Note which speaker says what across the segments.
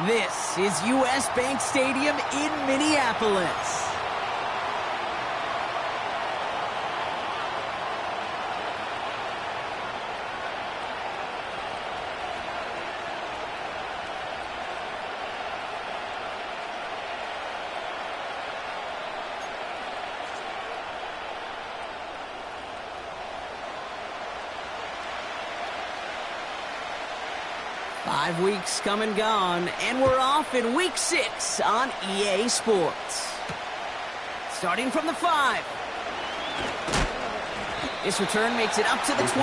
Speaker 1: This is U.S. Bank Stadium in Minneapolis. Five weeks come and gone, and we're off in Week 6 on EA Sports. Starting from the 5. This return makes it up to the 25.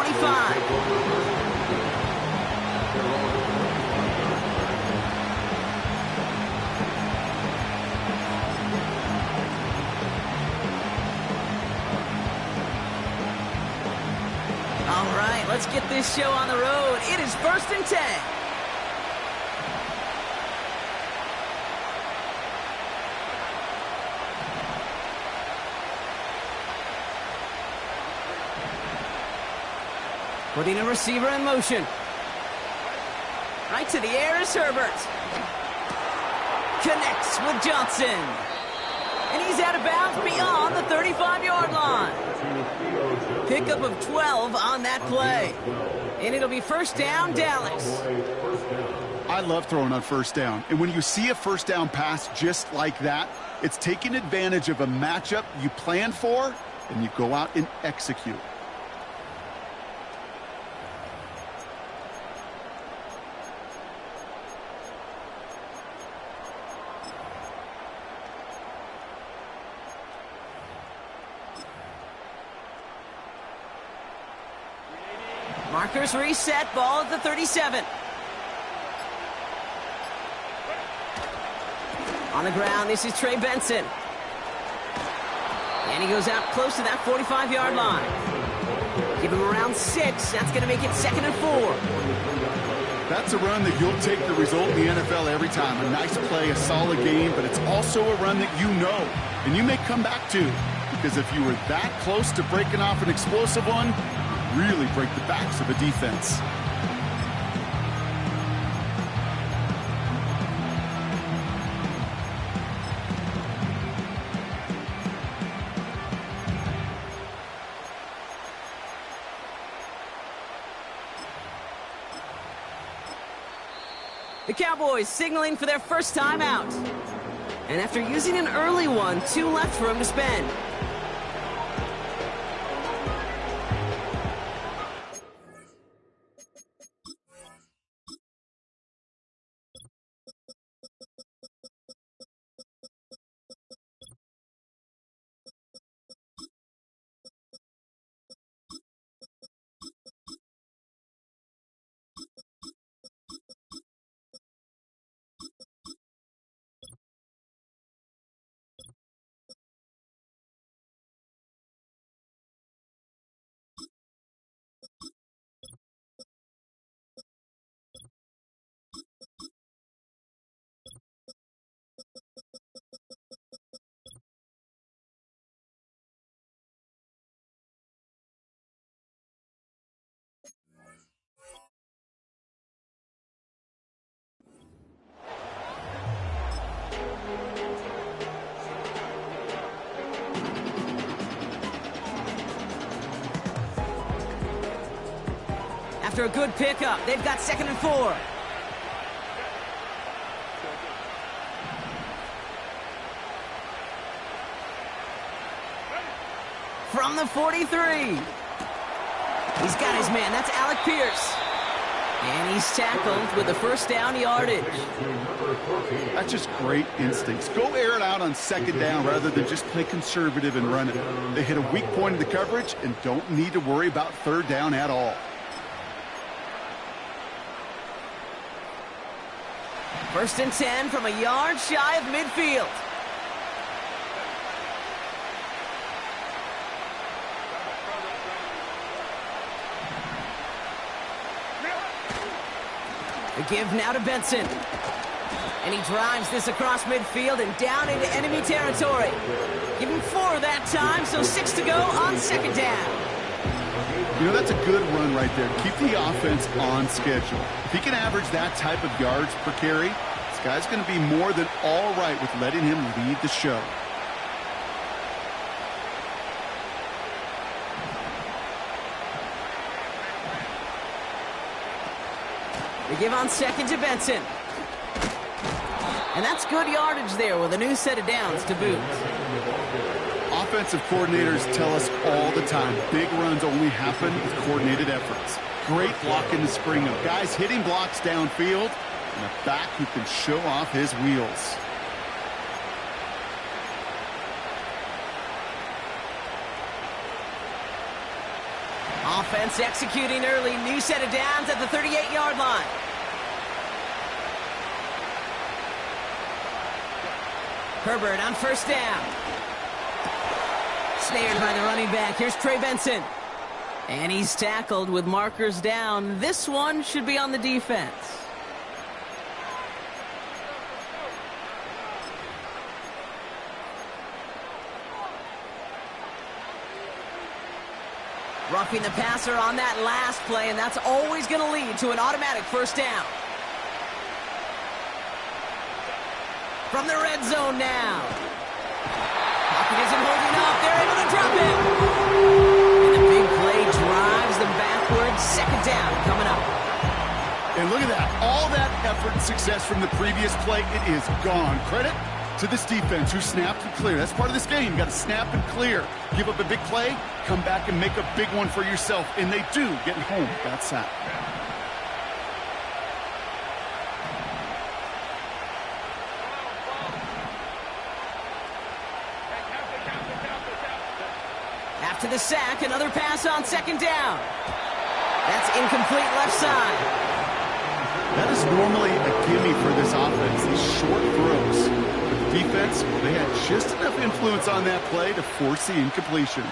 Speaker 1: All right, let's get this show on the road. It is 1st and 10. Putting a receiver in motion. Right to the air is Herbert. Connects with Johnson. And he's out of bounds beyond the 35-yard line. Pickup of 12 on that play. And it'll be first down, Dallas.
Speaker 2: I love throwing on first down. And when you see a first down pass just like that, it's taking advantage of a matchup you plan for, and you go out and execute.
Speaker 1: Markers reset, ball at the 37. On the ground, this is Trey Benson. And he goes out close to that 45-yard line. Give him around 6. That's going to make it 2nd and 4.
Speaker 2: That's a run that you'll take the result in the NFL every time. A nice play, a solid game, but it's also a run that you know, and you may come back to. Because if you were that close to breaking off an explosive one, really break the backs of a defense.
Speaker 1: The Cowboys signaling for their first time out. And after using an early one, 2 left for him to spend. After a good pickup, they've got 2nd and 4. From the 43. He's got his man. That's Alec Pierce. And he's tackled with the first down yardage.
Speaker 2: That's just great instincts. Go air it out on 2nd down rather than just play conservative and run it. They hit a weak point in the coverage and don't need to worry about 3rd down at all.
Speaker 1: First and 10 from a yard shy of midfield. The give now to Benson. And he drives this across midfield and down into enemy territory. Give him 4 that time, so 6 to go on 2nd down.
Speaker 2: You know, that's a good run right there. Keep the offense on schedule. If he can average that type of yards per carry, This guy's going to be more than all right with letting him lead the show.
Speaker 1: They give on second to Benson. And that's good yardage there with a new set of downs to boot.
Speaker 2: Offensive coordinators tell us all the time, big runs only happen with coordinated efforts. Great block in the spring of guys hitting blocks downfield and a back who can show off his wheels.
Speaker 1: Offense executing early, new set of downs at the 38-yard line. Herbert on first down. Snared by the running back. Here's Trey Benson. And he's tackled with markers down. This one should be on the defense. Roughing the passer on that last play, and that's always going to lead to an automatic first down. From the red zone now. Pocket isn't holding up. They're able to drop him. And the big play drives them backwards. Second down coming up.
Speaker 2: And look at that. All that effort and success from the previous play, it is gone. Credit to this defense who snapped and cleared. That's part of this game. You got to snap and clear. Give up a big play, come back and make a big one for yourself. And they do, getting home with that sack.
Speaker 1: After the sack, another pass on second down. That's incomplete left side.
Speaker 2: That is normally a gimme for this offense, these short throws. But the defense, well, they had just enough influence on that play to force the incompletion.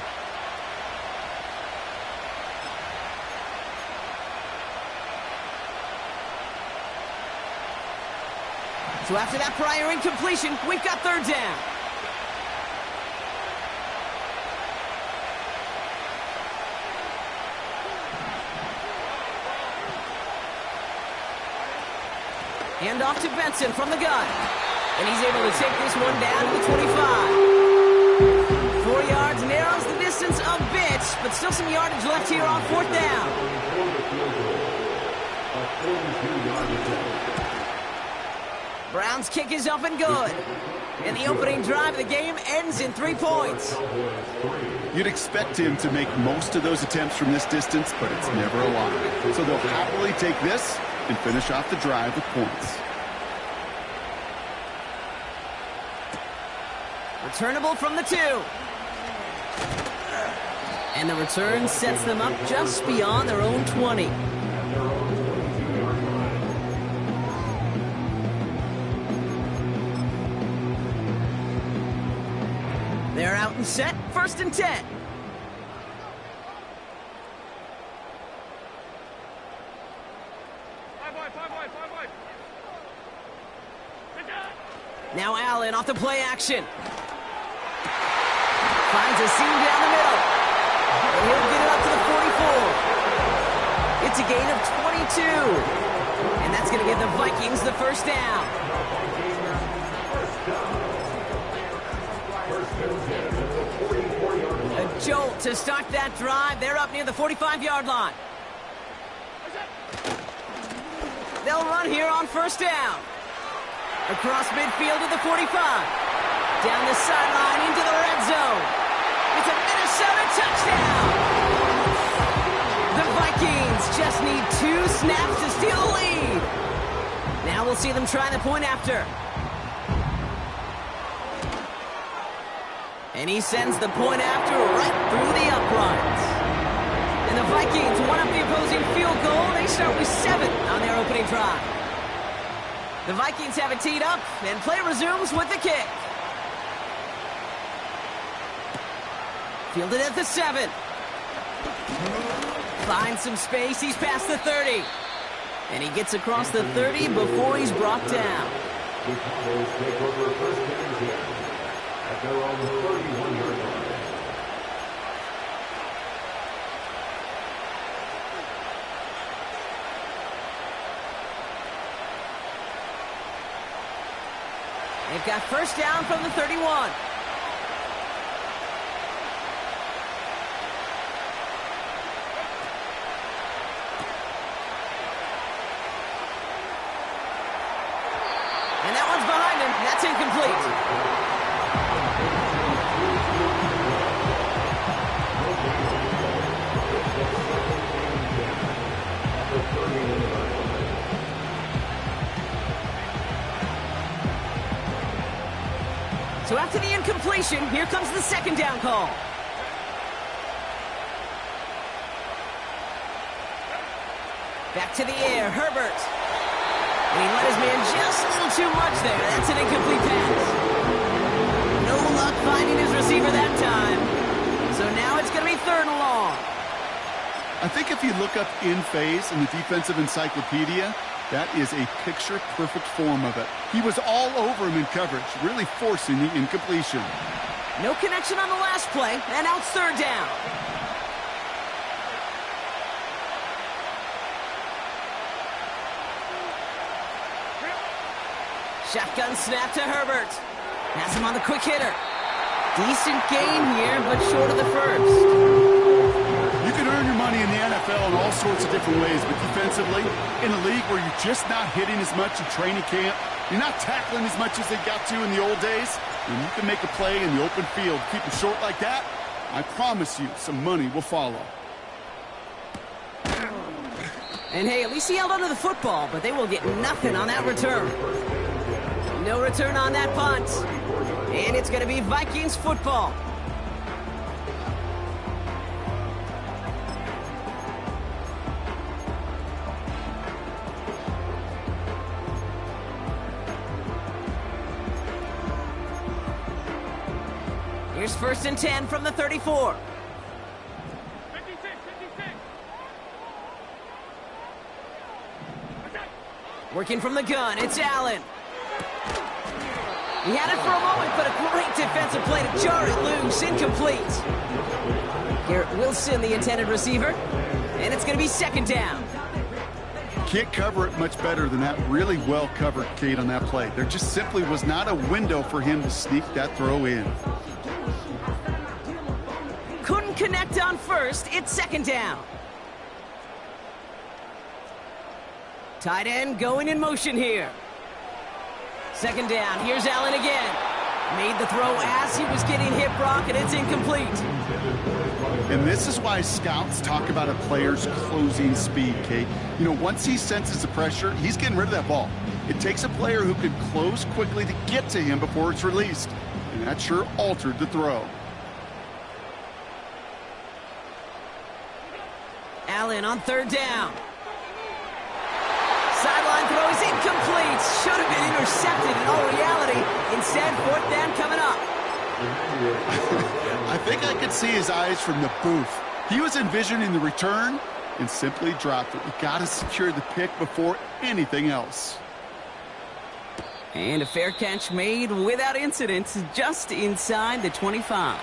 Speaker 1: So after that prior incompletion, we've got third down. Hand off to Benson from the gun. And he's able to take this one down to the 25. 4 yards, narrows the distance a bit, but still some yardage left here on fourth down. Brown's kick is up and good. And the opening drive of the game ends in 3 points.
Speaker 2: You'd expect him to make most of those attempts from this distance, but it's never a lot. So they'll happily take this and finish off the drive with points.
Speaker 1: Returnable from the 2. And the return sets them up just beyond their own 20. They're out and set, 1st and 10. Now Allen off the play action. Finds a seam down the middle. And he'll get it up to the 44. It's a gain of 22. And that's going to give the Vikings the first down. A jolt to start that drive. They're up near the 45-yard line. They'll run here on first down. Across midfield to the 45. Down the sideline into the red zone. It's a Minnesota touchdown. The Vikings just need 2 snaps to steal the lead. Now we'll see them try the point after. And he sends the point after right through the uprights. And the Vikings one up the opposing field goal. They start with 7 on their opening drive. The Vikings have it teed up, and play resumes with the kick. Fielded at the 7. Finds some space. He's past the 30. And he gets across the 30 before he's brought down.
Speaker 3: The Cowboys take over first and 10 at their own 31-yard line.
Speaker 1: They've got first down from the 31. And that one's behind him. That's incomplete. So after the incompletion, here comes the second down call. Back to the air, Herbert. And he let his man just a little too much there. That's an incomplete pass. No luck finding his receiver that time. So now it's going to be third and long.
Speaker 2: I think if you look up in phase in the defensive encyclopedia, that is a picture-perfect form of it. He was all over him in coverage, really forcing the incompletion.
Speaker 1: No connection on the last play, and now it's third down. Shotgun snap to Herbert. Has him on the quick hitter. Decent gain here, but short of the first.
Speaker 2: You can earn your money in the NFL in all sorts of different ways, but defensively, in a league where you're just not hitting as much in training camp, you're not tackling as much as they got to in the old days, when you can make a play in the open field, keep them short like that, I promise you some money will follow.
Speaker 1: And hey, at least he held onto the football, but they will get nothing on that return. No return on that punt. And it's going to be Vikings football. Here's first and 10 from the 34.
Speaker 4: 56.
Speaker 1: Working from the gun, it's Allen. He had it for a moment, but a great defensive play to jar it loose, incomplete. Garrett Wilson, the intended receiver, and it's going to be second down.
Speaker 2: Can't cover it much better than that. Really well covered, Kate, on that play. There just simply was not a window for him to sneak that throw in.
Speaker 1: Couldn't connect on first, it's second down. Tight end going in motion here. Second down, here's Allen again. Made the throw as he was getting hit, Brock, and it's incomplete.
Speaker 2: And this is why scouts talk about a player's closing speed, Kate. You know, once he senses the pressure, he's getting rid of that ball. It takes a player who can close quickly to get to him before it's released. And that sure altered the throw.
Speaker 1: Allen on third down. Sideline throw is incomplete. Should have been intercepted in all reality. Instead, fourth down coming up.
Speaker 2: I think I could see his eyes from the booth. He was envisioning the return and simply dropped it. You got to secure the pick before anything else.
Speaker 1: And a fair catch made without incident, just inside the 25.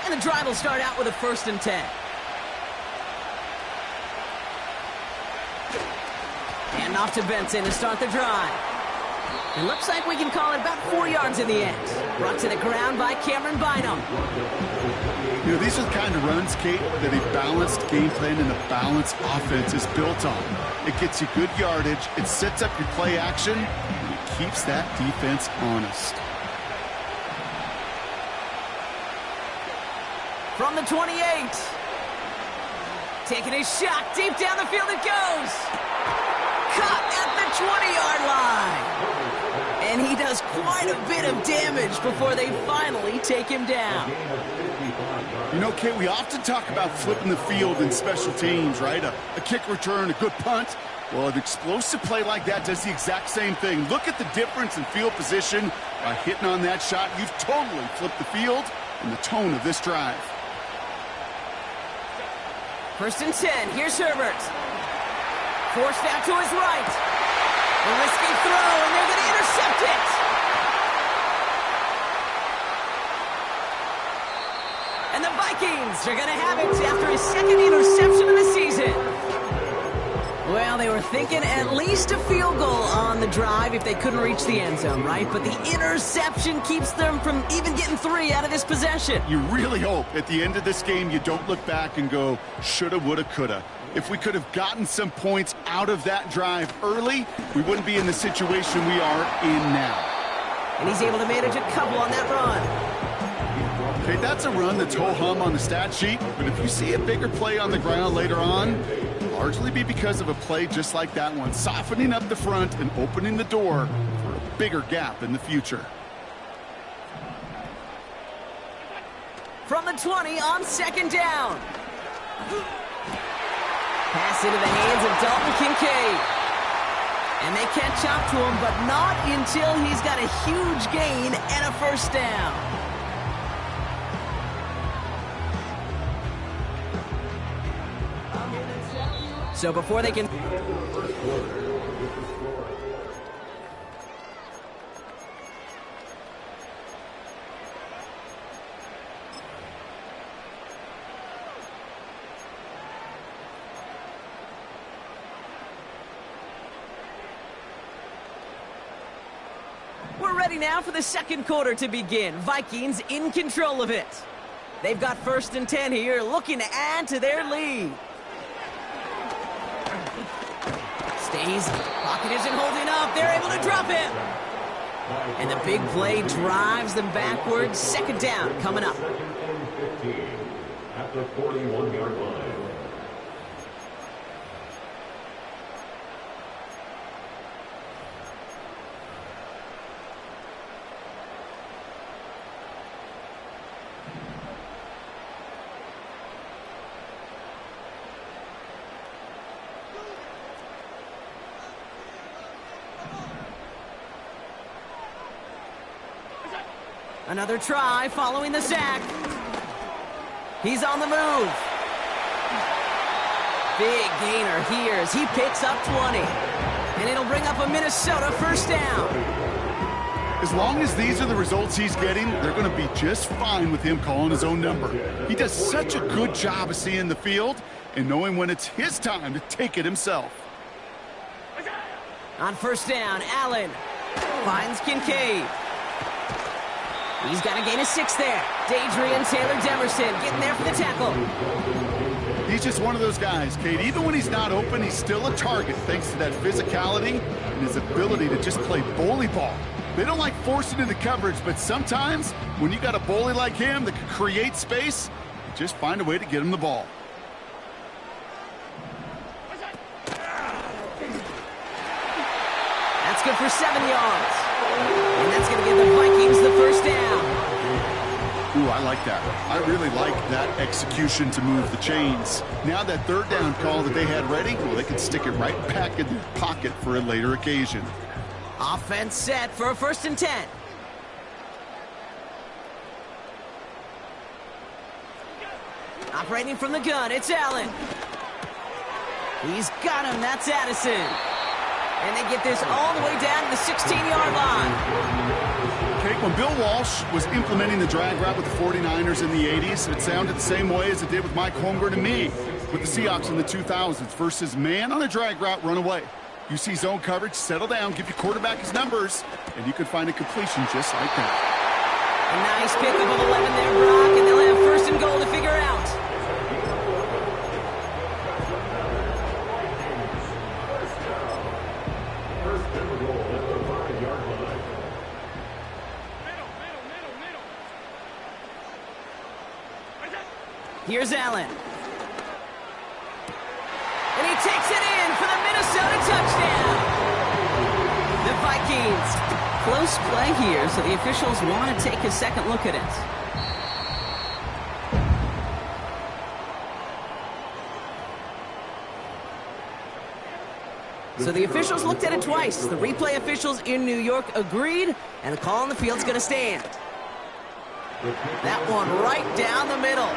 Speaker 1: And the drive will start out with a first and 10. And off to Benson to start the drive. It looks like we can call it about 4 yards in the end. Brought to the ground by Cameron Bynum.
Speaker 2: You know, these are the kind of runs, Kate, that a balanced game plan and a balanced offense is built on. It gets you good yardage, it sets up your play action, and it keeps that defense honest.
Speaker 1: From the 28. Taking a shot. Deep down the field it goes. Caught at the 20-yard line. And he does quite a bit of damage before they finally take him down.
Speaker 2: You know, Kate, we often talk about flipping the field in special teams, right? A kick return, a good punt. Well, an explosive play like that does the exact same thing. Look at the difference in field position. By hitting on that shot, you've totally flipped the field and the tone of this drive.
Speaker 1: First and 10. Here's Herbert. Forced out to his right. A risky throw, and they're going to Vikings are going to have it after his second interception of the season. Well, they were thinking at least a field goal on the drive if they couldn't reach the end zone, right? But the interception keeps them from even getting 3 out of this possession.
Speaker 2: You really hope at the end of this game you don't look back and go, shoulda, woulda, coulda. If we could have gotten some points out of that drive early, we wouldn't be in the situation we are in now.
Speaker 1: And he's able to manage a couple on that run.
Speaker 2: Okay, that's a run that's ho-hum on the stat sheet, but if you see a bigger play on the ground later on, largely be because of a play just like that one, softening up the front and opening the door for a bigger gap in the future.
Speaker 1: From the 20 on second down. Pass into the hands of Dalton Kincaid. And they catch up to him, but not until he's got a huge gain and a first down. So before they can... We're ready now for the second quarter to begin. Vikings in control of it. They've got 1st and 10 here, looking to add to their lead. Stays. Pocket isn't holding up. They're able to drop him. And the big play drives them backwards. Second down coming up.
Speaker 3: At the 41-yard line.
Speaker 1: Another try following the sack. He's on the move. Big gainer here as he picks up 20. And it'll bring up a Minnesota first down.
Speaker 2: As long as these are the results he's getting, they're going to be just fine with him calling his own number. He does such a good job of seeing the field and knowing when it's his time to take it himself.
Speaker 1: On first down, Allen finds Kincaid. He's got a gain of 6 there. Dadrian Taylor-Demerson getting there for the tackle.
Speaker 2: He's just one of those guys, Kate. Even when he's not open, he's still a target thanks to that physicality and his ability to just play bully ball. They don't like forcing into coverage, but sometimes when you got a bully like him that can create space, you just find a way to get him the ball.
Speaker 1: That's good for 7 yards. And that's going to give the Vikings the first down.
Speaker 2: Ooh, I like that. I really like that execution to move the chains. Now that third down call that they had ready, well, they can stick it right back in their pocket for a later occasion.
Speaker 1: Offense set for a 1st and 10. Operating from the gun, it's Allen. He's got him, that's Addison. And they get this all the way down to the 16-yard line.
Speaker 2: Okay, when Bill Walsh was implementing the drag route with the 49ers in the 80s, it sounded the same way as it did with Mike Holmgren and me with the Seahawks in the 2000s versus man on a drag route, run away. You see zone coverage, settle down, give your quarterback his numbers, and you can find a completion just like that.
Speaker 1: A nice pickup of 11 there, Brock, and they'll have 1st and goal to figure out. Here's Allen. And he takes it in for the Minnesota touchdown. The Vikings. Close play here, so the officials want to take a second look at it. So the officials looked at it twice. The replay officials in New York agreed, and the call on the field's going to stand. That one right down the middle.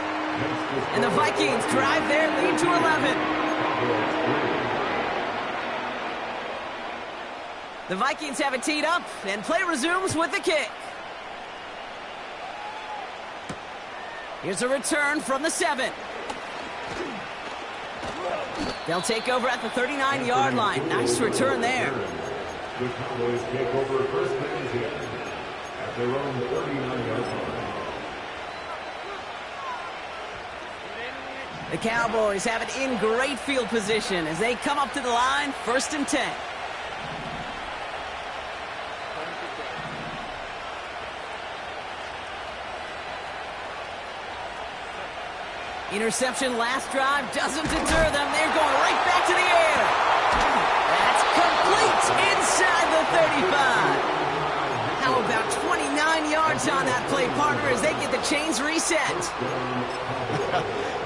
Speaker 1: And the Vikings drive their lead to 11. The Vikings have it teed up, and play resumes with the kick. Here's a return from the 7. They'll take over at the 39-yard line. Nice return there.
Speaker 3: The Cowboys take over first and 10 at their own 39-yard line.
Speaker 1: The Cowboys have it in great field position as they come up to the line, first and 10. Interception last drive doesn't deter them. They're going right back to the air. That's complete inside the 35. How about 29 yards on that play, partner, as they get the chains reset?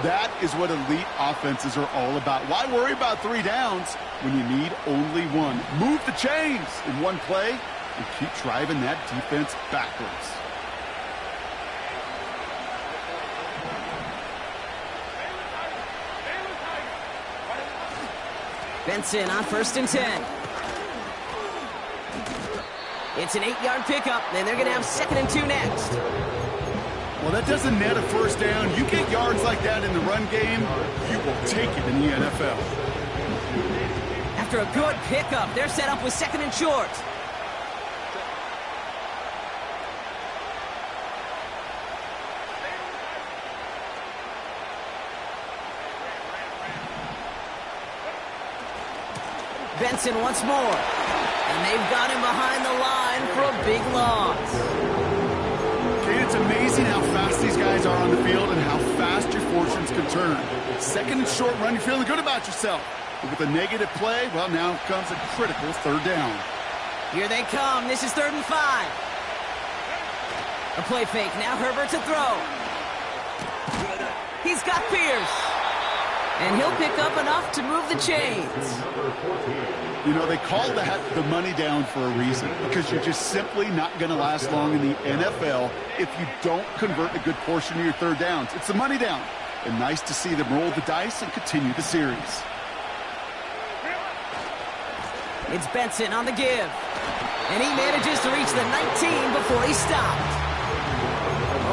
Speaker 2: That is what elite offenses are all about. Why worry about 3 downs when you need only 1? Move the chains in one play and keep driving that defense backwards.
Speaker 1: Benson on first and 10. It's an 8-yard pickup, and they're going to have second and 2 next.
Speaker 2: Well, that doesn't net a first down. You get yards like that in the run game, you will take it in the NFL.
Speaker 1: After a good pickup, they're set up with second and short. Benson once more. And they've got him behind the line for a big loss.
Speaker 2: Okay, it's amazing how fast these guys are on the field and how fast your fortunes can turn. Second and short run, you're feeling good about yourself. But with a negative play, well, now comes a critical third down.
Speaker 1: Here they come. This is 3rd and 5. A play fake. Now Herbert to throw. He's got Pierce. And he'll pick up enough to move the chains.
Speaker 2: You know, they call that the money down for a reason, because you're just simply not going to last long in the NFL if you don't convert a good portion of your third downs. It's the money down. And nice to see them roll the dice and continue the series.
Speaker 1: It's Benson on the give. And he manages to reach the 19 before he stopped.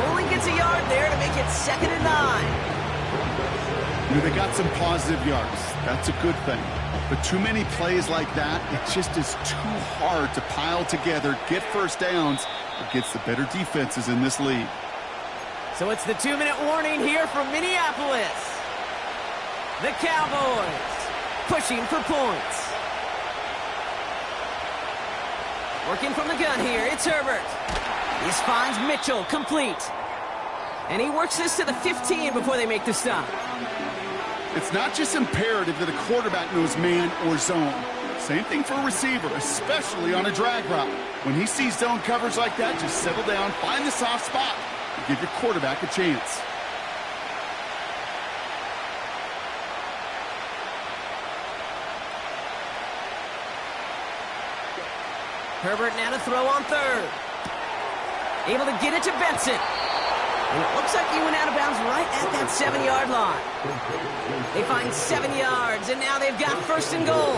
Speaker 1: Only gets a yard there to make it 2nd and 9.
Speaker 2: You know, they got some positive yards. That's a good thing. But too many plays like that, it just is too hard to pile together, get first downs against the better defenses in this league.
Speaker 1: So it's the 2-minute warning here from Minneapolis. The Cowboys pushing for points. Working from the gun here, it's Herbert. This finds Mitchell complete. And he works this to the 15 before they make the stop.
Speaker 2: It's not just imperative that a quarterback knows man or zone. Same thing for a receiver, especially on a drag route. When he sees zone coverage like that, just settle down, find the soft spot, and give your quarterback a chance.
Speaker 1: Herbert now to throw on 3rd. Able to get it to Benson. And it looks like he went out of bounds right at that 7-yard line. They find 7 yards, and now they've got 1st and goal.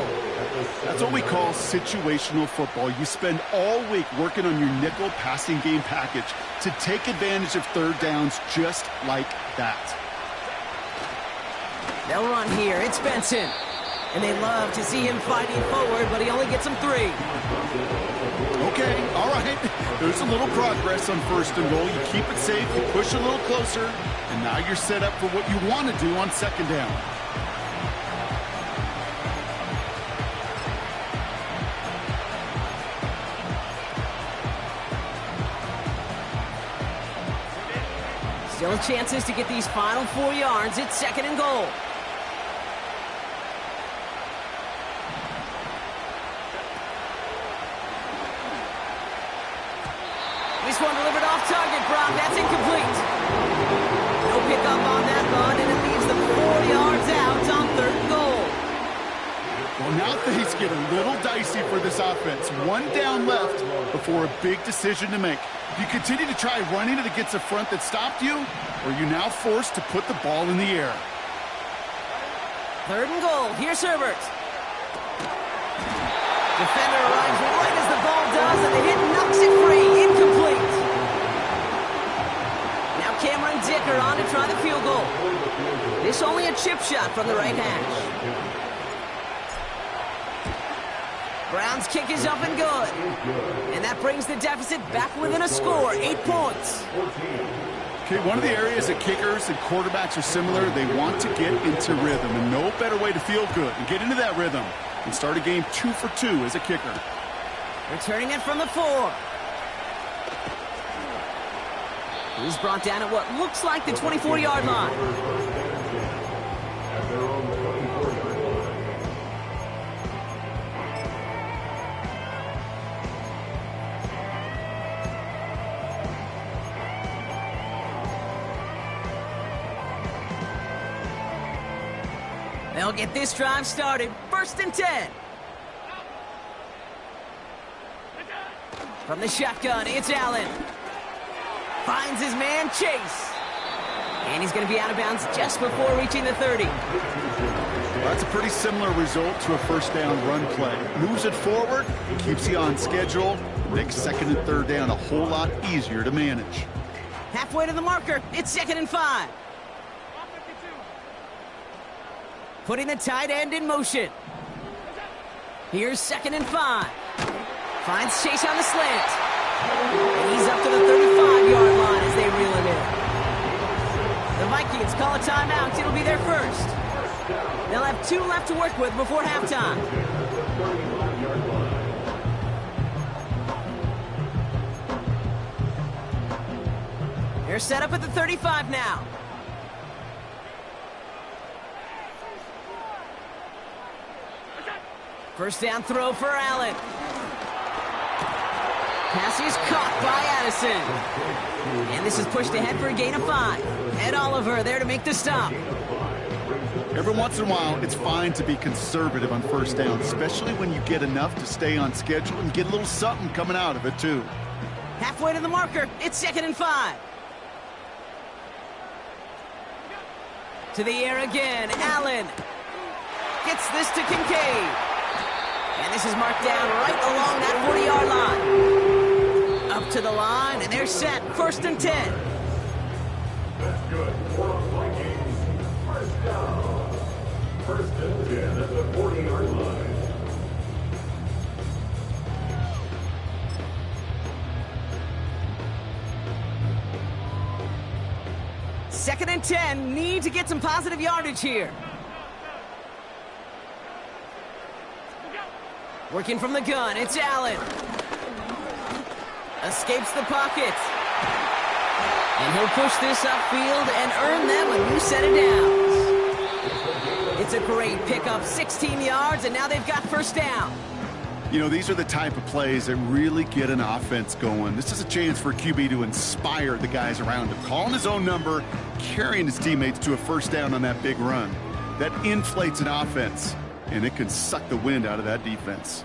Speaker 2: That's what we call situational football. You spend all week working on your nickel passing game package to take advantage of third downs just like that.
Speaker 1: They'll run here. It's Benson. And they love to see him fighting forward, but he only gets them 3.
Speaker 2: Okay, all right. There's a little progress on 1st and goal. You keep it safe, you push a little closer, and now you're set up for what you want to do on 2nd down.
Speaker 1: Still chances to get these final 4 yards. It's 2nd and goal. This one delivered off target, Brock. That's incomplete. No pickup on that run, and it leaves them 4 yards out on 3rd and goal.
Speaker 2: Well, now things get a little dicey for this offense. 1 down left before a big decision to make. If you continue to try running it against a front that stopped you, or are you now forced to put the ball in the air?
Speaker 1: 3rd and goal. Here's Herbert. Defender arrives right as the ball does, and the hit knocks it free. Incomplete. Now Cameron Dicker on to try the field goal. This only a chip shot from the right hash. Browns kick is up and good. And that brings the deficit back within a score, 8 points.
Speaker 2: Okay, one of the areas that kickers and quarterbacks are similar, they want to get into rhythm, and no better way to feel good and get into that rhythm and start a game 2 for 2 as a kicker.
Speaker 1: Returning it from the 4. He's brought down at what looks like the 24-yard line.
Speaker 3: At their own 24-yard line.
Speaker 1: They'll get this drive started. 1st and 10. From the shotgun, it's Allen. Finds his man, Chase. And he's going to be out of bounds just before reaching the 30.
Speaker 2: Well, that's a pretty similar result to a first down run play. Moves it forward, keeps you on schedule, makes 2nd and 3rd down a whole lot easier to manage.
Speaker 1: Halfway to the marker, it's 2nd and 5. Putting the tight end in motion. Here's 2nd and 5. Finds Chase on the slant. And he's up to the 35-yard line as they reel him in. The Vikings call a timeout. It'll be their first. They'll have 2 left to work with before halftime. They're set up at the 35 now. First down throw for Allen. Pass is caught by Addison. And this is pushed ahead for a gain of 5. Ed Oliver there to make the stop.
Speaker 2: Every once in a while, it's fine to be conservative on first down, especially when you get enough to stay on schedule and get a little something coming out of it, too.
Speaker 1: Halfway to the marker, it's 2nd and 5. To the air again, Allen. Gets this to Kincaid. And this is marked down right along that 40-yard line. Up to the line, and they're set. 1st and 10.
Speaker 3: That's good for Vikings. First down. 1st and 10 at the 40-yard line.
Speaker 1: Second and 10. Need to get some positive yardage here. Working from the gun, it's Allen. Escapes the pocket. And he'll push this upfield and earn them a new set of downs. It's a great pickup, 16 yards, and now they've got first down.
Speaker 2: You know, these are the type of plays that really get an offense going. This is a chance for a QB to inspire the guys around him. Calling his own number, carrying his teammates to a first down on that big run. That inflates an offense, and it can suck the wind out of that defense.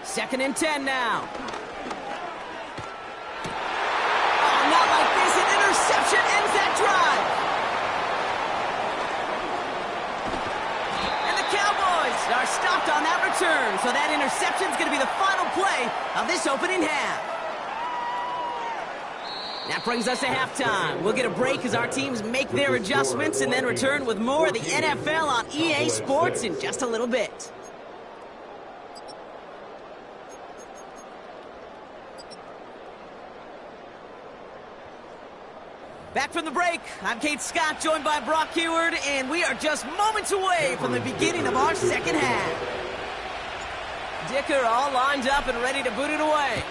Speaker 1: 2nd and 10 now. Oh, not like this. An interception ends that drive. And the Cowboys are stopped on that return. So that interception is going to be the final play of this opening half. That brings us to halftime. We'll get a break as our teams make their adjustments and then return with more of the NFL on EA Sports in just a little bit. Back from the break, I'm Kate Scott, joined by Brock Heward, and we are just moments away from the beginning of our second half. Dicker all lined up and ready to boot it away.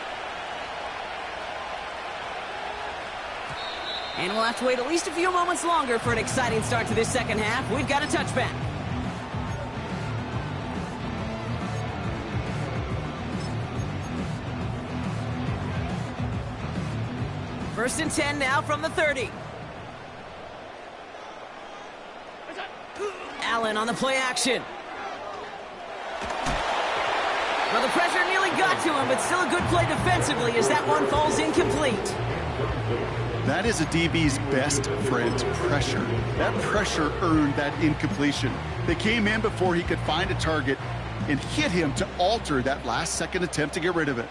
Speaker 1: And we'll have to wait at least a few moments longer for an exciting start to this second half. We've got a touchback. First and 10 now from the 30. Allen on the play action. Well, the pressure nearly got to him, but still a good play defensively as that one falls incomplete.
Speaker 2: That is a DB's best friend, pressure. That pressure earned that incompletion. They came in before he could find a target and hit him to alter that last-second attempt to get rid of it.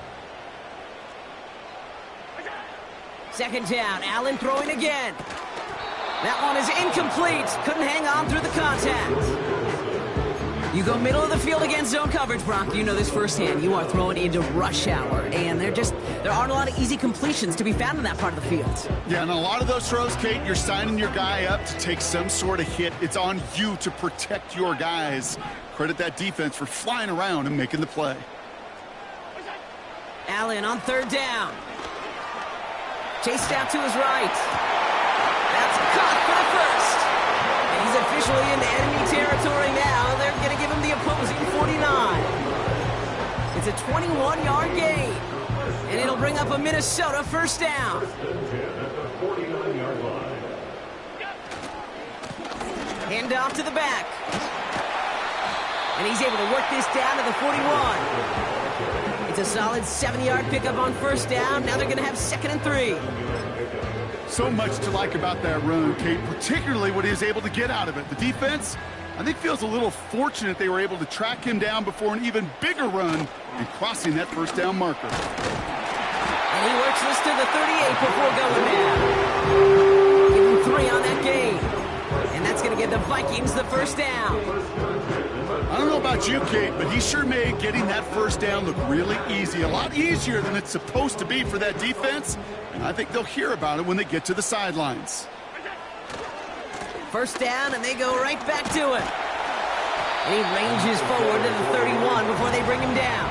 Speaker 1: Second down, Allen throwing again. That one is incomplete. Couldn't hang on through the contact. You go middle of the field against zone coverage, Brock. You know this firsthand. You are throwing into rush hour, and there aren't a lot of easy completions to be found in that part of the field.
Speaker 2: Yeah, and a lot of those throws, Kate, you're signing your guy up to take some sort of hit. It's on you to protect your guys. Credit that defense for flying around and making the play.
Speaker 1: Allen on third down. Chased out to his right. That's caught for the first. And he's officially into enemy territory now. They're going to give him the opposing 49. It's a 21-yard gain. And it'll bring up a Minnesota first down. Hand off to the back. And he's able to work this down to the 41. It's a solid 70-yard pickup on first down. Now they're going to have 2nd and 3.
Speaker 2: So much to like about that run, Kate, particularly what he was able to get out of it. The defense, I think, feels a little fortunate they were able to track him down before an even bigger run and crossing that first down marker.
Speaker 1: And he works this to the 38 before going down. Give him 3 on that gain. And that's going to give the Vikings the first down.
Speaker 2: I don't know about you, Kate, but he sure made getting that first down look really easy. A lot easier than it's supposed to be for that defense. And I think they'll hear about it when they get to the sidelines.
Speaker 1: First down, and they go right back to it. And he ranges forward to the 31 before they bring him down.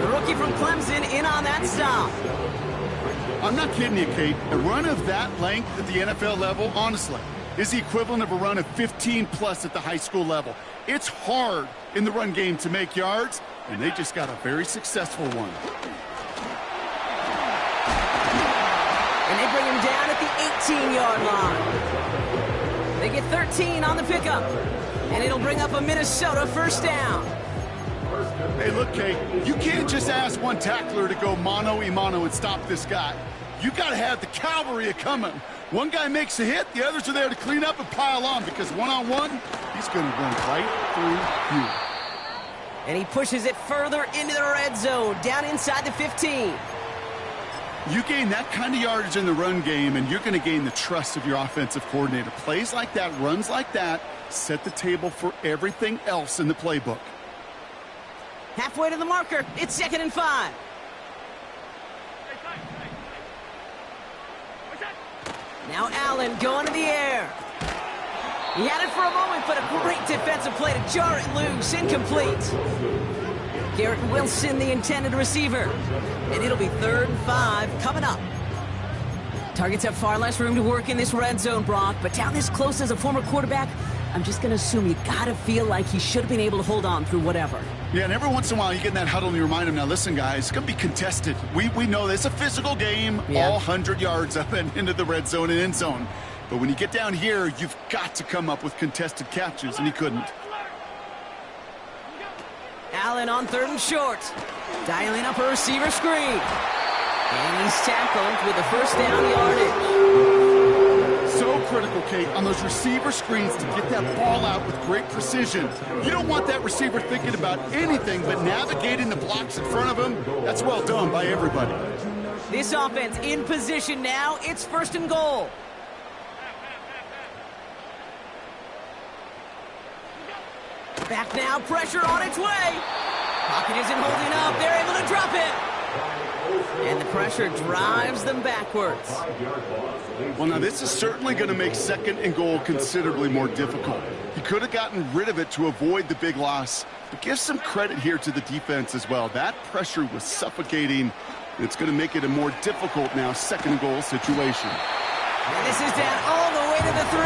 Speaker 1: The rookie from Clemson in on that stop.
Speaker 2: I'm not kidding you, Kate. A run of that length at the NFL level, honestly, is the equivalent of a run of 15-plus at the high school level. It's hard in the run game to make yards, and they just got a very successful one.
Speaker 1: And they bring him down at the 18-yard line. They get 13 on the pickup, and it'll bring up a Minnesota first down.
Speaker 2: Hey, look, Kate, you can't just ask one tackler to go mano-a-mano and stop this guy. You got to have the cavalry coming. One guy makes a hit, the others are there to clean up and pile on, because one-on-one, he's going to run right through you.
Speaker 1: And he pushes it further into the red zone, down inside the 15.
Speaker 2: You gain that kind of yardage in the run game, and you're going to gain the trust of your offensive coordinator. Plays like that, runs like that, set the table for everything else in the playbook.
Speaker 1: Halfway to the marker, it's 2nd and 5. Now Allen going to the air. He had it for a moment, but a great defensive play to jar it loose. Incomplete. Garrett Wilson, the intended receiver. And it'll be 3rd and 5 coming up. Targets have far less room to work in this red zone, Brock, but down this close as a former quarterback, I'm just going to assume you got to feel like he should have been able to hold on through whatever.
Speaker 2: Yeah, and every once in a while you get in that huddle and you remind him, now listen, guys, it's going to be contested. We know this is a physical game, all 100 yards up and into the red zone and end zone. But when you get down here, you've got to come up with contested catches, and he couldn't.
Speaker 1: Allen on 3rd and short. Dialing up a receiver screen. And he's tackled with the first down yardage.
Speaker 2: So critical, Kate, on those receiver screens to get that ball out with great precision. You don't want that receiver thinking about anything but navigating the blocks in front of him. That's well done by everybody.
Speaker 1: This offense in position now. It's 1st and goal. Back now, pressure on its way. Pocket isn't holding up. They're able to drop it. And the pressure drives them backwards.
Speaker 2: Well, now this is certainly going to make 2nd and goal considerably more difficult. He could have gotten rid of it to avoid the big loss, but give some credit here to the defense as well. That pressure was suffocating. It's going to make it a more difficult now 2nd and goal situation.
Speaker 1: And this is down all the way to the 3.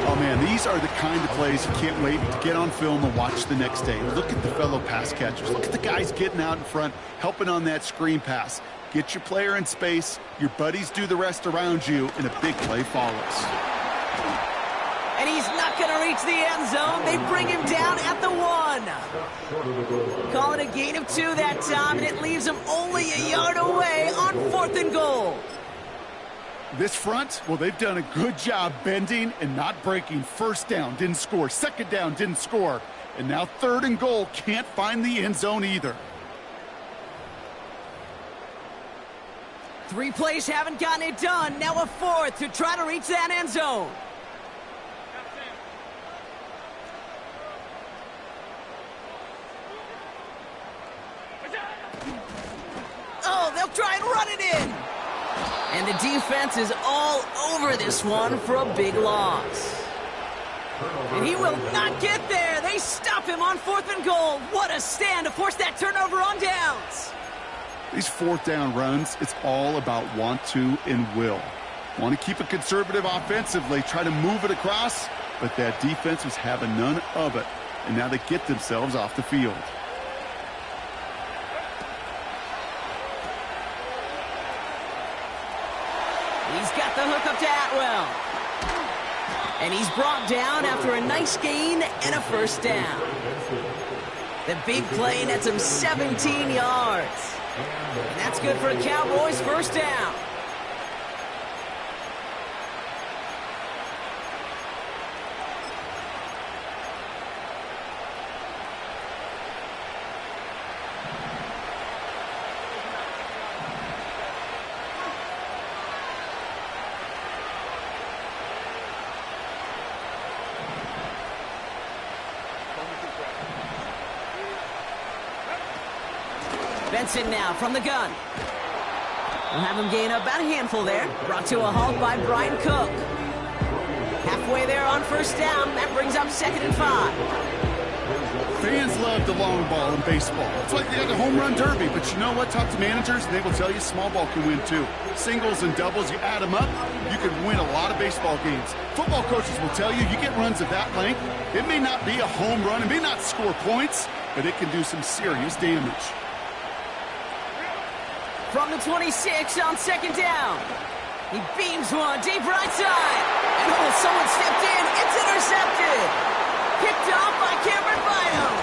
Speaker 2: Oh, man, these are the kind of plays you can't wait to get on film and watch the next day. Look at the fellow pass catchers. Look at the guys getting out in front, helping on that screen pass. Get your player in space, your buddies do the rest around you, and a big play follows.
Speaker 1: And he's not going to reach the end zone. They bring him down at the 1. Call it a gain of 2 that time, and it leaves him only a yard away on 4th and goal.
Speaker 2: This front, well, they've done a good job bending and not breaking. First down, didn't score. Second down, didn't score. And now 3rd and goal, can't find the end zone either.
Speaker 1: 3 plays haven't gotten it done. Now a 4th to try to reach that end zone. Oh, they'll try and run it in. And the defense is all over this one for a big loss. And he will not get there. They stop him on 4th and goal. What a stand to force that turnover on downs.
Speaker 2: These 4th down runs, it's all about want to and will. Want to keep it conservative offensively, try to move it across, but that defense was having none of it. And now they get themselves off the field.
Speaker 1: He's got the hook up to Atwell. And he's brought down after a nice gain and a 1st down. The big play nets him 17 yards. And that's good for a Cowboys 1st down. Benson now from the gun. We'll have him gain about a handful there. Brought to a halt by Brian Cook. Halfway there on 1st down. That brings up 2nd and 5.
Speaker 2: Fans love the long ball in baseball. It's like they got the home run derby, but you know what? Talk to managers, and they will tell you small ball can win too. Singles and doubles, you add them up, you can win a lot of baseball games. Football coaches will tell you, you get runs of that length, it may not be a home run, it may not score points, but it can do some serious damage.
Speaker 1: From the 26 on 2nd down. He beams one deep right side. And oh, someone stepped in. It's intercepted. Picked off by Cameron Bynum.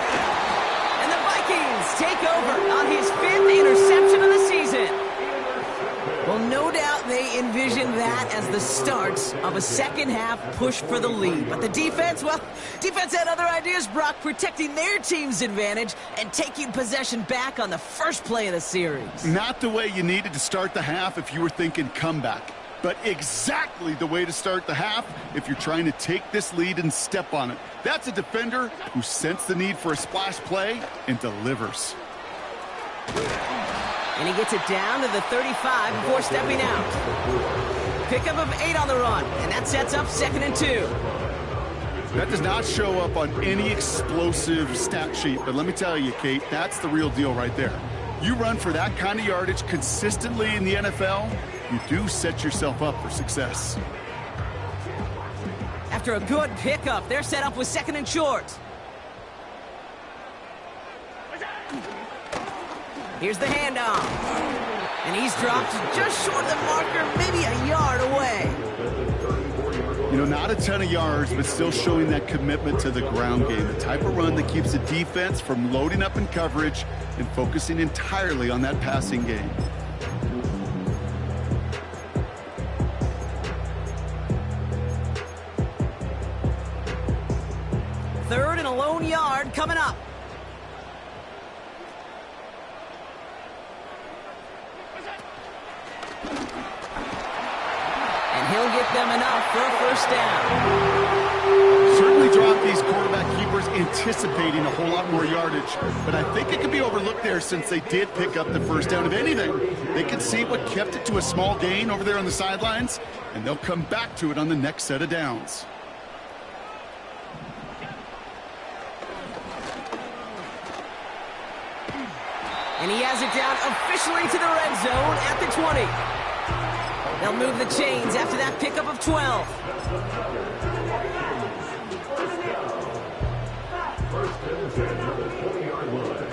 Speaker 1: And the Vikings take over on his 5th interception of the season. Well, no doubt they envisioned that as the start of a second-half push for the lead. But the defense, well, defense had other ideas, Brock, protecting their team's advantage and taking possession back on the first play of the series.
Speaker 2: Not the way you needed to start the half if you were thinking comeback, but exactly the way to start the half if you're trying to take this lead and step on it. That's a defender who sensed the need for a splash play and delivers.
Speaker 1: And he gets it down to the 35 before stepping out. Pickup of 8 on the run, and that sets up 2nd and 2.
Speaker 2: That does not show up on any explosive stat sheet, but let me tell you, Kate, that's the real deal right there. You run for that kind of yardage consistently in the NFL, you do set yourself up for success.
Speaker 1: After a good pickup, they're set up with 2nd and short. Here's the handoff. And he's dropped just short of the marker, maybe a yard away.
Speaker 2: You know, not a ton of yards, but still showing that commitment to the ground game. The type of run that keeps the defense from loading up in coverage and focusing entirely on that passing game.
Speaker 1: Third and a lone yard coming up. He'll get them enough for a 1st down.
Speaker 2: Certainly dropped these quarterback keepers anticipating a whole lot more yardage, but I think it could be overlooked there since they did pick up the 1st down. If anything, they can see what kept it to a small gain over there on the sidelines, and they'll come back to it on the next set of downs.
Speaker 1: And he has it down officially to the red zone at the 20. They'll move the chains after that pickup of 12.
Speaker 3: First and 10 at the 20-yard line.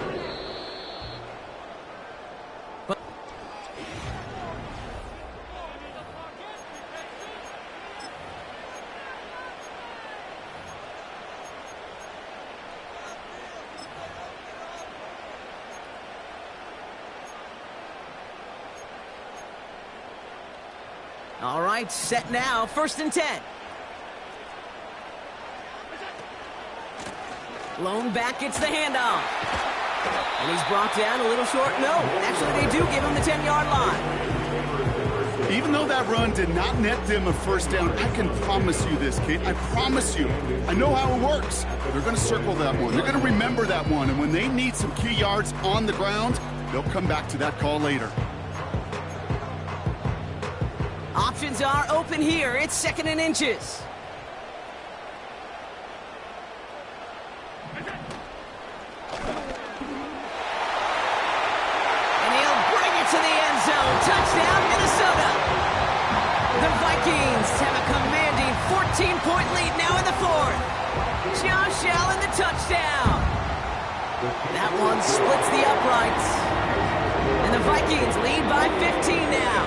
Speaker 1: All right, set now. 1st and 10. Lone back gets the handoff. And he's brought down a little short. No, actually they do give him the 10-yard line.
Speaker 2: Even though that run did not net them a first down, I can promise you this, Kate. I promise you. I know how it works. They're going to circle that one. They're going to remember that one. And when they need some key yards on the ground, they'll come back to that call later.
Speaker 1: Options are open here. It's 2nd and inches. And he'll bring it to the end zone. Touchdown, Minnesota. The Vikings have a commanding 14-point lead now in the 4th. Josh Allen, the touchdown. That one splits the uprights. And the Vikings lead by 15 now.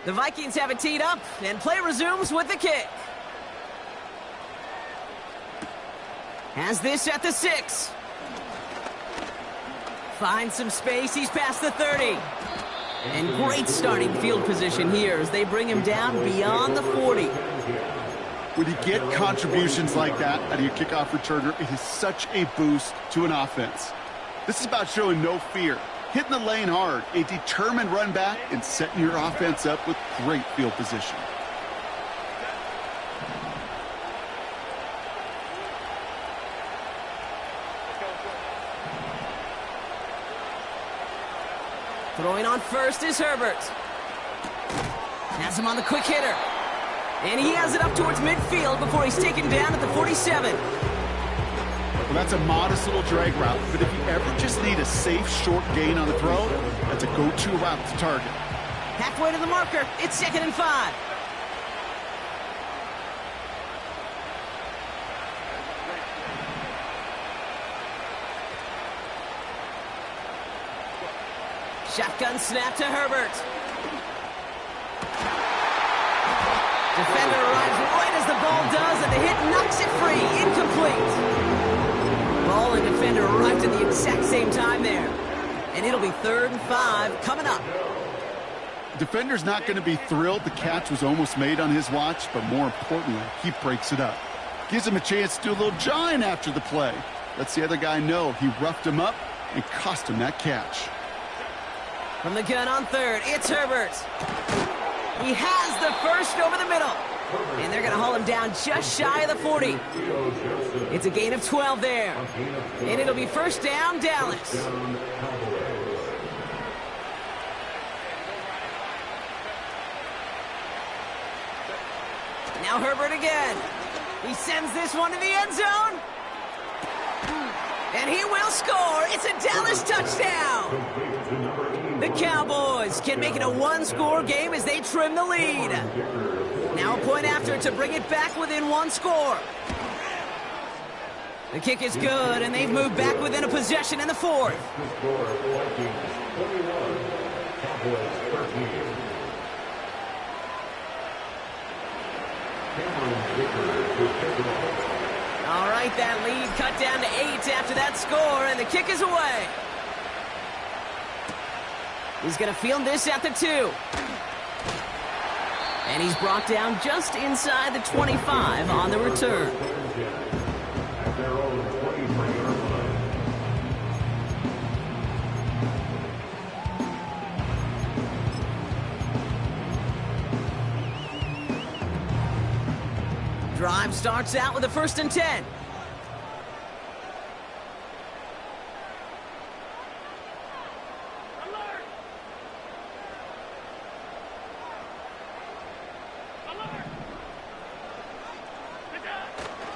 Speaker 1: The Vikings have it teed up, and play resumes with the kick. Has this at the 6. Finds some space. He's past the 30. And great starting field position here as they bring him down beyond the 40.
Speaker 2: When you get contributions like that out of your kickoff returner, it is such a boost to an offense. This is about showing no fear, hitting the lane hard, a determined run back, and setting your offense up with great field position.
Speaker 1: Throwing on first is Herbert. Has him on the quick hitter. And he has it up towards midfield before he's taken down at the 47.
Speaker 2: Well, that's a modest little drag route, but if you ever just need a safe, short gain on the throw, that's a go-to route to target.
Speaker 1: Halfway to the marker. It's 2nd and 5. Shotgun snap to Herbert. Defender arrives right as the ball does, and the hit knocks it free. Incomplete. Ball and defender arrived at the exact same time there. And it'll be 3rd and 5 coming up.
Speaker 2: Defender's not going to be thrilled the catch was almost made on his watch, but more importantly, he breaks it up. Gives him a chance to do a little jawing after the play. Lets the other guy know he roughed him up and cost him that catch.
Speaker 1: From the gun on 3rd, it's Herbert. He has the first over the middle. And they're going to haul him down just shy of the 40. It's a gain of 12 there. And it'll be 1st down, Dallas. Now Herbert again. He sends this one to the end zone. And he will score. It's a Dallas touchdown. The Cowboys can make it a one-score game as they trim the lead. Now a point after to bring it back within 1 score. The kick is good, and they've moved back within a possession in the 4th. All right, that lead cut down to 8 after that score, and the kick is away. He's going to field this at the 2. And he's brought down just inside the 25 on the return. Drive starts out with a 1st and 10.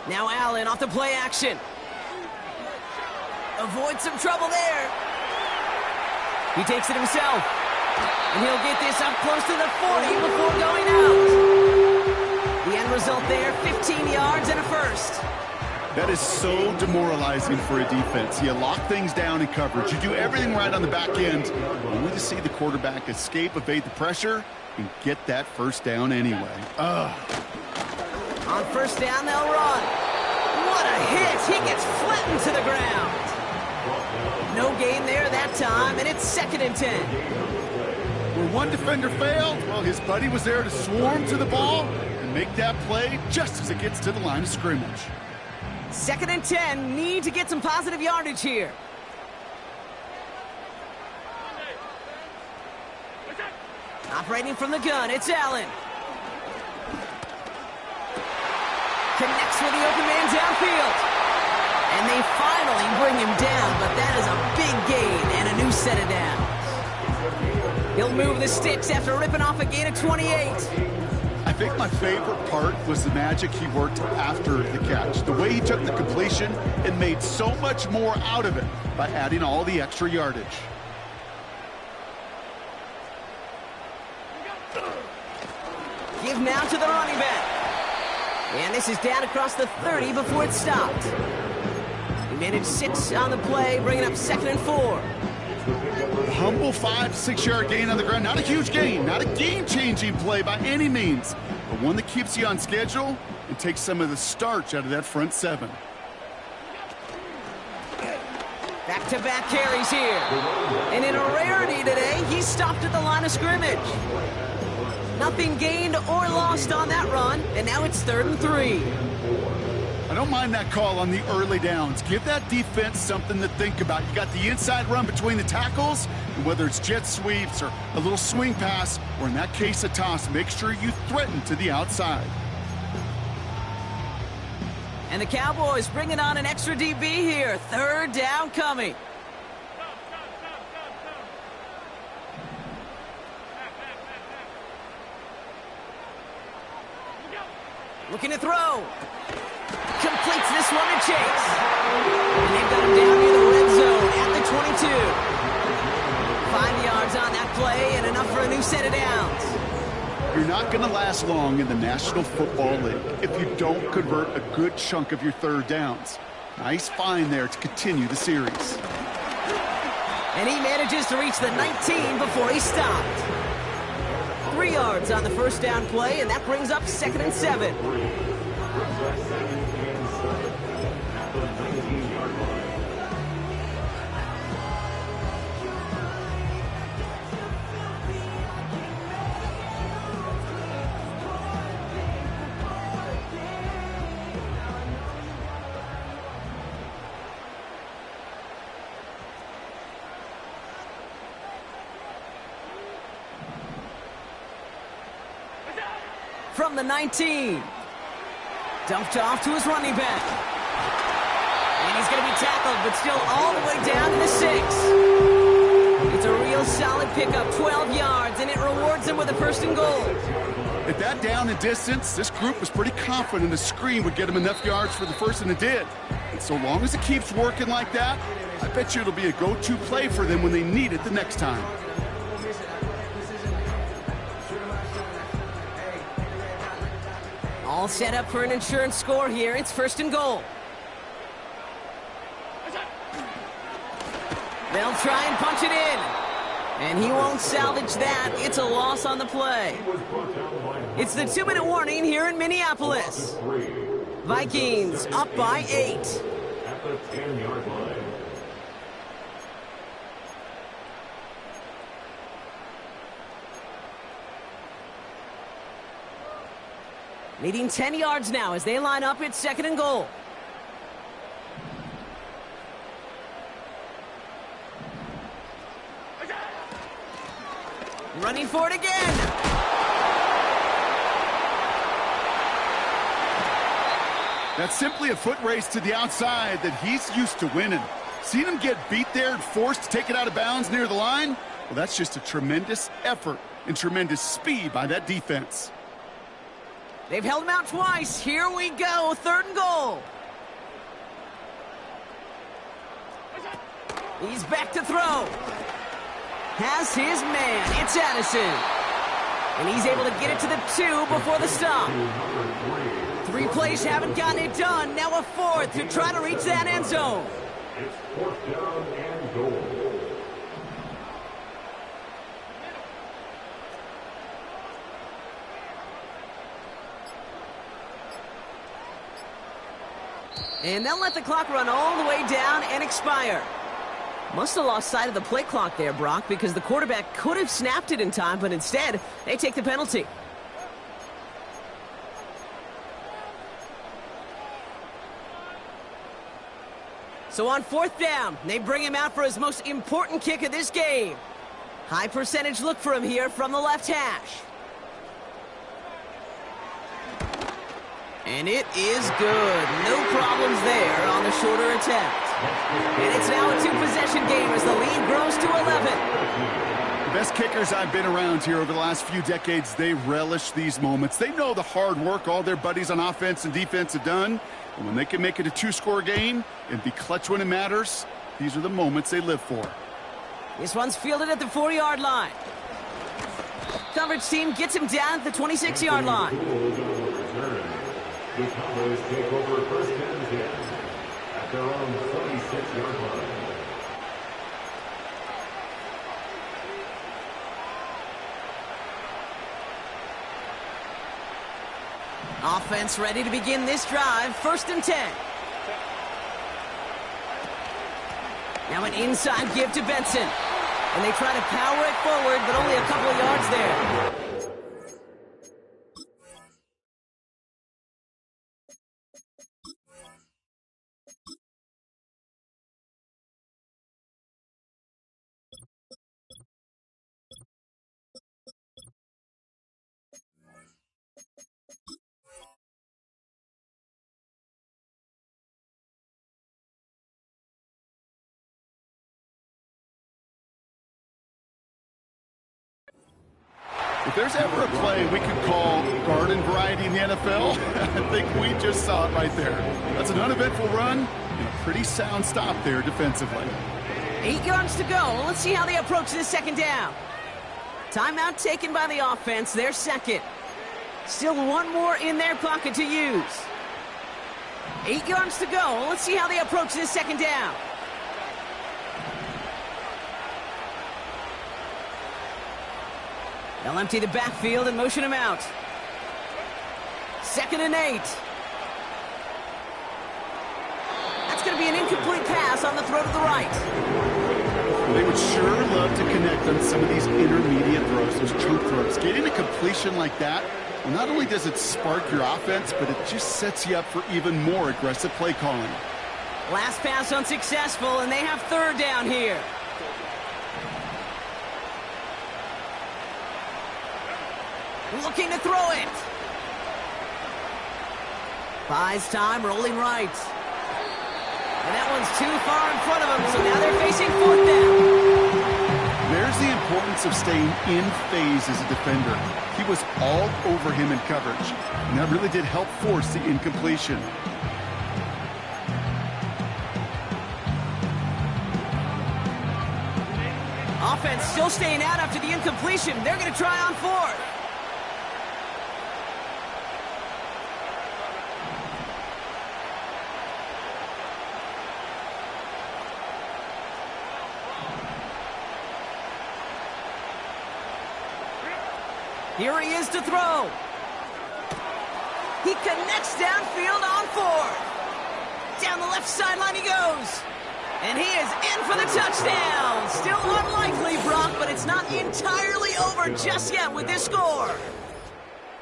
Speaker 1: Now Allen off the play action. Avoids some trouble there. He takes it himself. And he'll get this up close to the 40 before going out. The end result there, 15 yards and a first.
Speaker 2: That is so demoralizing for a defense. You lock things down in coverage. You do everything right on the back end, only to see the quarterback escape, evade the pressure, and get that first down anyway. Ugh.
Speaker 1: On first down, they'll run. What a hit! He gets flattened to the ground. No gain there that time, and it's 2nd and 10.
Speaker 2: Where one defender failed, well, his buddy was there to swarm to the ball and make that play just as it gets to the line of scrimmage.
Speaker 1: 2nd and 10, need to get some positive yardage here. Operating from the gun, it's Allen. Connects with the open man downfield. And they finally bring him down, but that is a big gain and a new set of downs. He'll move the sticks after ripping off a gain of 28.
Speaker 2: I think my favorite part was the magic he worked after the catch. The way he took the completion and made so much more out of it by adding all the extra yardage.
Speaker 1: Give now to the running back. And this is down across the 30 before it stopped. He managed 6 on the play, bringing up 2nd and 4.
Speaker 2: Humble 5 to 6 yard gain on the ground. Not a huge gain, not a game-changing play by any means, but one that keeps you on schedule and takes some of the starch out of that front 7.
Speaker 1: Back-to-back carries here. And in a rarity today, he stopped at the line of scrimmage. Nothing gained or lost on that run, and now it's 3rd and 3.
Speaker 2: I don't mind that call on the early downs. Give that defense something to think about. You got the inside run between the tackles, and whether it's jet sweeps or a little swing pass, or in that case a toss, make sure you threaten to the outside.
Speaker 1: And the Cowboys bringing on an extra DB here. 3rd down coming. Looking to throw. Completes this one to Chase. And they've got him down near the red zone at the 22. 5 yards on that play and enough for a new set of downs.
Speaker 2: You're not going to last long in the National Football League if you don't convert a good chunk of your 3rd downs. Nice find there to continue the series.
Speaker 1: And he manages to reach the 19 before he stopped. 3 yards on the 1st down play, and that brings up 2nd and 7. From the 19. Dumped off to his running back. And he's going to be tackled, but still all the way down to the 6. It's a real solid pickup, 12 yards, and it rewards him with a 1st and goal.
Speaker 2: At that down and distance, this group was pretty confident a screen would get him enough yards for the 1st, and it did. And so long as it keeps working like that, I bet you it'll be a go-to play for them when they need it the next time.
Speaker 1: All set up for an insurance score here. It's 1st and goal. They'll try and punch it in. And he won't salvage that. It's a loss on the play. It's the 2-minute warning here in Minneapolis. Vikings up by 8.
Speaker 3: At the 10-yard line.
Speaker 1: Needing 10 yards now as they line up. It's 2nd and goal. Running for it again.
Speaker 2: That's simply a foot race to the outside that he's used to winning. Seen him get beat there and forced to take it out of bounds near the line? Well, that's just a tremendous effort and tremendous speed by that defense.
Speaker 1: They've held him out twice. Here we go. 3rd and goal. He's back to throw. Has his man. It's Addison. And he's able to get it to the 2 before the stop. 3 plays haven't gotten it done. Now a 4th to try to reach that end zone.
Speaker 3: It's 4th down and goal.
Speaker 1: And they'll let the clock run all the way down and expire. Must have lost sight of the play clock there, Brock, because the quarterback could have snapped it in time, but instead, they take the penalty. So on 4th down, they bring him out for his most important kick of this game. High percentage look for him here from the left hash. And it is good. No problems there on the shorter attempt. And it's now a 2-possession game as the lead grows to 11.
Speaker 2: The best kickers I've been around here over the last few decades, they relish these moments. They know the hard work all their buddies on offense and defense have done. And when they can make it a 2-score game and be clutch when it matters, these are the moments they live for.
Speaker 1: This one's fielded at the 4-yard line. Coverage team gets him down at the 26-yard line.
Speaker 3: The Cowboys take over first and 10 at their own 26-yard line.
Speaker 1: Offense ready to begin this drive. 1st and 10. Now an inside give to Benson. And they try to power it forward, but only a couple of yards there.
Speaker 2: If there's ever a play we could call garden variety in the NFL, I think we just saw it right there. That's an uneventful run and a pretty sound stop there defensively.
Speaker 1: 8 yards to go. Let's see how they approach this 2nd down. Timeout taken by the offense, their 2nd. Still one more in their pocket to use. 8 yards to go. Let's see how they approach this 2nd down. They'll empty the backfield and motion him out. 2nd and 8. That's going to be an incomplete pass on the throw to the right.
Speaker 2: They would sure love to connect on some of these intermediate throws, those chunk throws. Getting a completion like that, well, not only does it spark your offense, but it just sets you up for even more aggressive play calling.
Speaker 1: Last pass unsuccessful, and they have 3rd down here. Looking to throw it. Buys time, rolling right. And that one's too far in front of him, so now they're facing 4th down.
Speaker 2: There's the importance of staying in phase as a defender. He was all over him in coverage, and that really did help force the incompletion.
Speaker 1: Offense still staying out after the incompletion. They're going to try on 4th. Here he is to throw. He connects downfield on 4th. Down the left sideline he goes. And he is in for the touchdown. Still unlikely, Brock, but it's not entirely over just yet with this score.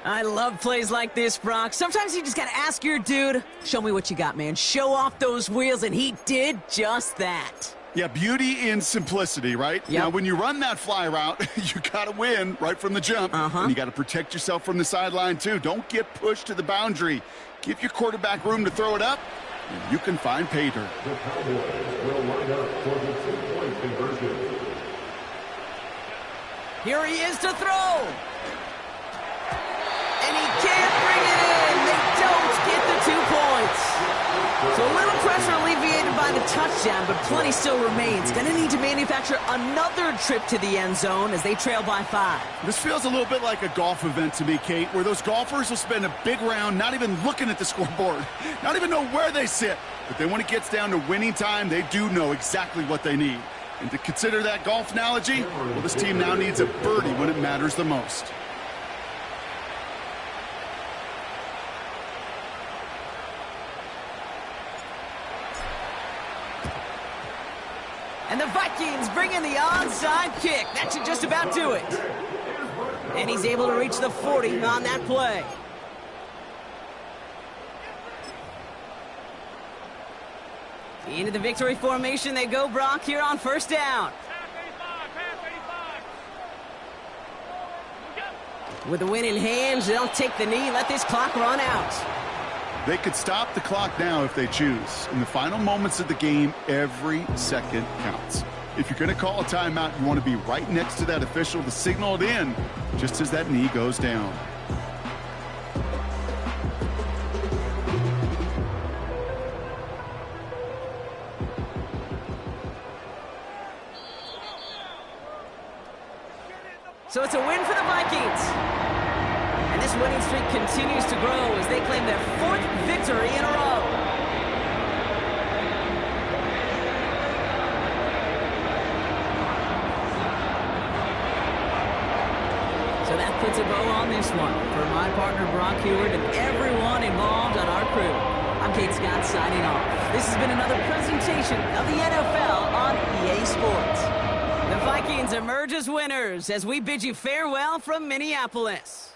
Speaker 1: I love plays like this, Brock. Sometimes you just got to ask your dude, show me what you got, man. Show off those wheels, and he did just that.
Speaker 2: Yeah, beauty in simplicity, right?
Speaker 1: Yep.
Speaker 2: Now, when you run that fly route, you got to win right from the jump. And you got to protect yourself from the sideline, too. Don't get pushed to the boundary. Give your quarterback room to throw it up, and you can find pay dirt.
Speaker 3: The Cowboys will line up for the 2-point conversion.
Speaker 1: Here he is to throw. And he can't bring it in. They don't get the 2 points. So a little pressure alleviated by the touchdown, but plenty still remains. Going to need to manufacture another trip to the end zone as they trail by 5.
Speaker 2: This feels a little bit like a golf event to me, Kate, where those golfers will spend a big round not even looking at the scoreboard, not even know where they sit. But then when it gets down to winning time, they do know exactly what they need. And to consider that golf analogy, well, this team now needs a birdie when it matters the most.
Speaker 1: And And the Vikings bring in the onside kick. That should just about do it. And he's able to reach the 40 on that play. Into the victory formation they go, Brock, here on first down. With the win in hand, they'll take the knee and let this clock run out.
Speaker 2: They could stop the clock now if they choose. In the final moments of the game, every second counts. If you're going to call a timeout, you want to be right next to that official to signal it in just as that knee goes down.
Speaker 1: So it's a win for the Vikings. And this winning streak continues to grow as they claim their 4th victory in a row. So that puts a bow on this one. For my partner, Brock Heward, and everyone involved on our crew, I'm Kate Scott signing off. This has been another presentation of the NFL on EA Sports. The Vikings emerge as winners as we bid you farewell from Minneapolis.